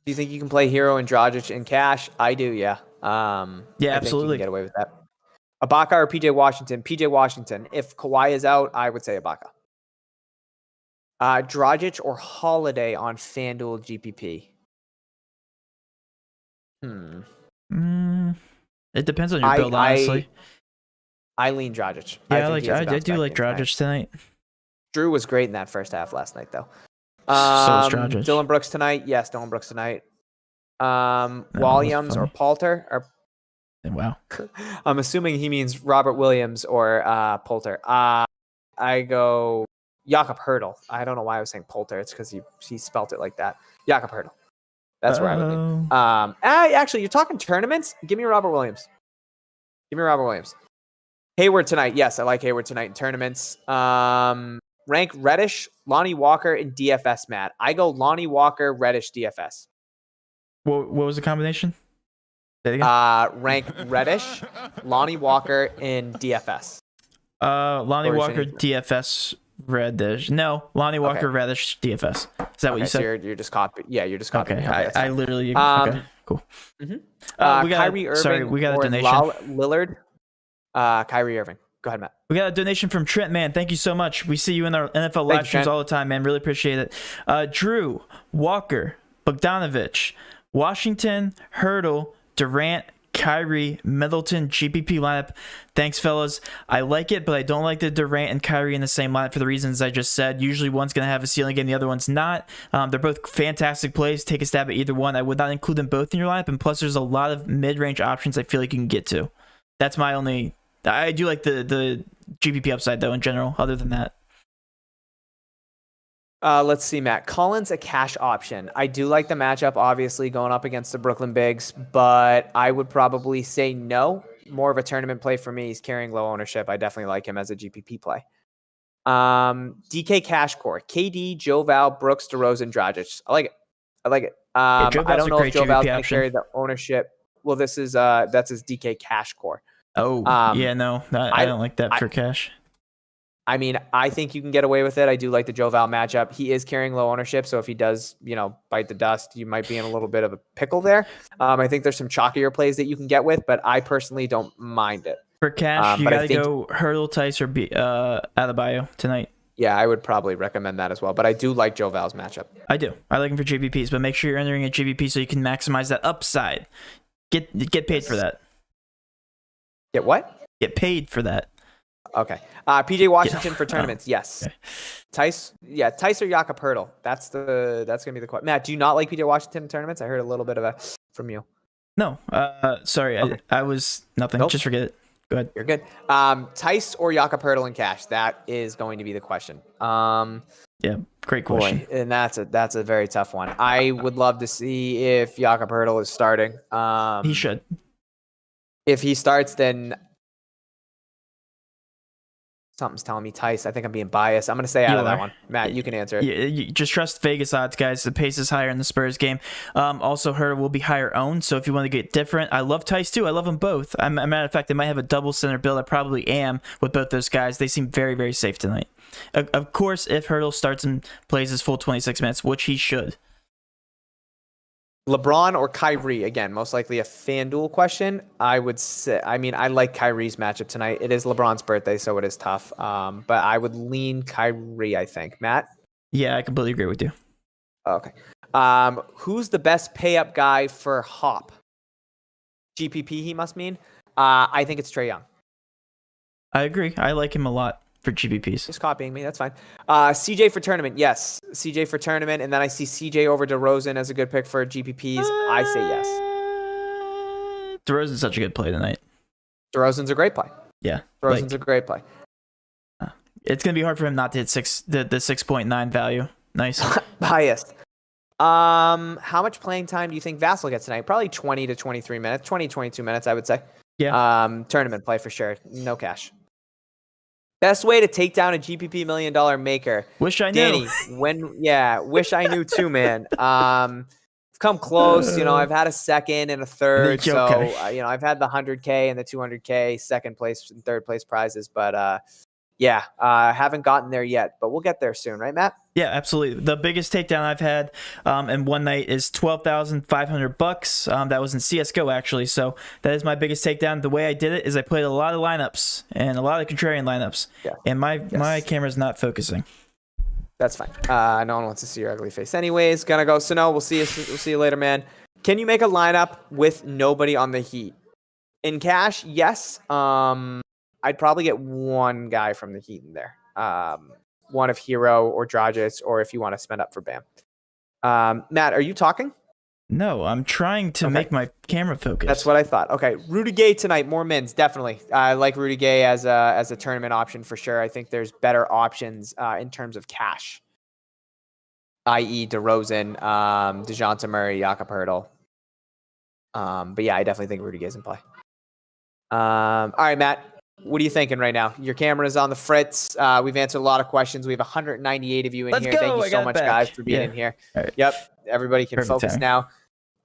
you think you can play Hero and Dragic in cash? I do, yeah. Yeah, absolutely. I think you can get away with that. Ibaka or PJ Washington? PJ Washington. If Kawhi is out, I would say Ibaka. Dragic or Holiday on FanDuel GPP? It depends on your build, honestly. I lean Dragic. Yeah, I do like Dragic tonight. Drew was great in that first half last night, though. So was Dragic. Dylan Brooks tonight. Yes, Dylan Brooks tonight. No, Williams or Poulter. Wow. I'm assuming he means Robert Williams or Poulter. I go Jakob Hurtle. I don't know why I was saying Poulter. It's because he spelt it like that. Jakob Hurtle. That's where I would lean. Actually, you're talking tournaments? Give me Robert Williams. Hayward tonight. Yes, I like Hayward tonight in tournaments. Rank Reddish, Lonnie Walker, and DFS, Matt. I go Lonnie Walker, Reddish, DFS. What was the combination? Say it again. Rank Reddish, Lonnie Walker, and DFS. Lonnie Walker, DFS, Reddish. No, Lonnie Walker, Reddish, DFS. Is that what you said? So you're just copying. Yeah, you're just copying. Okay, I literally. Okay, cool. Mm-hmm. Kyrie Irving. We got a donation. Lillard. Kyrie Irving. Go ahead, Matt. We got a donation from Trent, man. Thank you so much. We see you in our NFL live streams all the time, man. Really appreciate it. Drew, Walker, Bogdanovich, Washington, Hurdle, Durant, Kyrie, Middleton, GPP lineup. Thanks, fellas. I like it, but I don't like the Durant and Kyrie in the same lineup for the reasons I just said. Usually one's going to have a ceiling game, the other one's not. They're both fantastic plays. Take a stab at either one. I would not include them both in your lineup, and plus there's a lot of mid-range options I feel like you can get to. That's my only... I do like the GPP upside, though, in general, other than that. Let's see, Matt. Collins, a cash option. I do like the matchup, obviously, going up against the Brooklyn Bigs, but I would probably say no. More of a tournament play for me. He's carrying low ownership. I definitely like him as a GPP play. DK Cash Core. KD, Joe Val, Brooks, DeRozan, Dragic. I like it. I don't know if Joe Val's going to carry the ownership. Well, that's his DK Cash Core. Oh, yeah, no, I don't like that for cash. I mean, I think you can get away with it. I do like the Joe Val matchup. He is carrying low ownership, so if he does, bite the dust, you might be in a little bit of a pickle there. I think there's some chalkier plays that you can get with, but I personally don't mind it. For cash, you got to go Hurdle, Tice, or Adebayo tonight. Yeah, I would probably recommend that as well, but I do like Joe Val's matchup. I do. I like him for GPPs, but make sure you're entering a GPP so you can maximize that upside. Get paid for that. Get what? Get paid for that. Okay. PJ Washington for tournaments. Yes. Okay. Tice or Jakob Hurtle. That's gonna be the question. Matt, do you not like PJ Washington in tournaments? I heard a little bit of a from you. No. Sorry. Okay. I was nothing. Nope. Just forget it. Go ahead. You're good. Tice or Jakob Hurtle in cash. That is going to be the question. Yeah. Great question. Boy, and that's a very tough one. I would love to see if Jakob Hurtle is starting. He should. If he starts, then something's telling me Tice. I think I'm being biased. I'm going to stay out of that one. Matt, you can answer it. Yeah, you just trust Vegas odds, guys. The pace is higher in the Spurs game. Also, Hurtle will be higher owned, so if you want to get different, I love Tice too. I love them both. As a matter of fact, I might have a double center build. I probably am with both those guys. They seem very, very safe tonight. Of course, if Hurtle starts and plays his full 26 minutes, which he should. LeBron or Kyrie? Again, most likely a FanDuel question. I would say, I like Kyrie's matchup tonight. It is LeBron's birthday, so it is tough. But I would lean Kyrie, I think. Matt? Yeah, I completely agree with you. Okay. Who's the best pay-up guy for Hop? GPP, he must mean. I think it's Trae Young. I agree. I like him a lot for GPPs. Just copying me. That's fine. CJ for tournament. Yes. CJ for tournament. And then I see CJ over DeRozan as a good pick for GPPs. I say yes. DeRozan's such a good play tonight. DeRozan's a great play. Yeah. DeRozan's a great play. It's going to be hard for him not to hit the 6.9 value. Nice. Biased. How much playing time do you think Vassell gets tonight? Probably 20 to 23 minutes. 20, 22 minutes, I would say. Yeah. Tournament play for sure. No cash. Best way to take down a GPP $1 million maker. Wish I knew. Danny, wish I knew too, man. It's come close. I've had a second and a third. So, I've had the 100K and the 200K second place and third place prizes. But, haven't gotten there yet. But we'll get there soon. Right, Matt? Yeah, absolutely. The biggest takedown I've had in one night is $12,500. That was in CSGO, actually. So that is my biggest takedown. The way I did it is I played a lot of lineups and a lot of contrarian lineups. Yeah. And my camera's not focusing. That's fine. No one wants to see your ugly face anyways. Gonna go. So no, we'll see you later, man. Can you make a lineup with nobody on the Heat? In cash, yes. I'd probably get one guy from the Heat in there. One of Hero or Dragic, or if you want to spend up for Bam. Matt, are you talking? No, I'm trying to make my camera focus. That's what I thought. Okay, Rudy Gay tonight, more mins, definitely. I like Rudy Gay as a tournament option for sure. I think there's better options in terms of cash, i.e. DeRozan, DeJounte Murray, Jakob Poeltl. But yeah, I definitely think Rudy Gay's in play. All right, Matt, what are you thinking right now? Your camera's on the fritz. We've answered a lot of questions. We have 198 of you in here. Thank you so much, guys, for being in here. Right. Yep, everybody can focus now.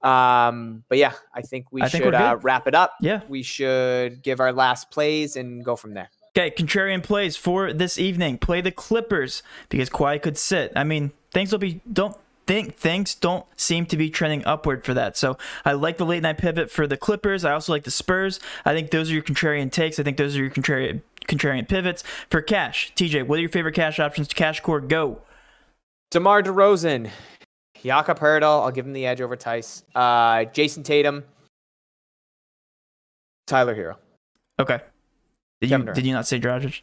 But yeah, I think we should wrap it up. Yeah. We should give our last plays and go from there. Okay, contrarian plays for this evening. Play the Clippers because Kawhi could sit. I mean, things don't seem to be trending upward for that. So I like the late night pivot for the Clippers. I also like the Spurs. I think those are your contrarian takes. I think those are your contrarian pivots. For cash, TJ, what are your favorite cash options? Cash core, go. DeMar DeRozan, Jakob Poeltl, I'll give him the edge over Tice. Jason Tatum, Tyler Hero. Okay. Did you not say Dragic?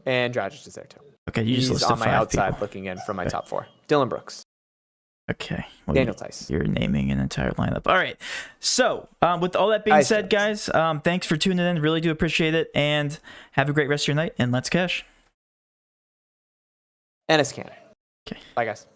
And Dragic is there too. Okay, you just listed on my 5 outside people. looking in from my top 4. Dylan Brooks. Okay. Well, Daniel Tice. You're naming an entire lineup. All right. So, with all that being said, guys, thanks for tuning in. Really do appreciate it. And have a great rest of your night. And let's cash. Ennis Canner. Okay. Bye, guys.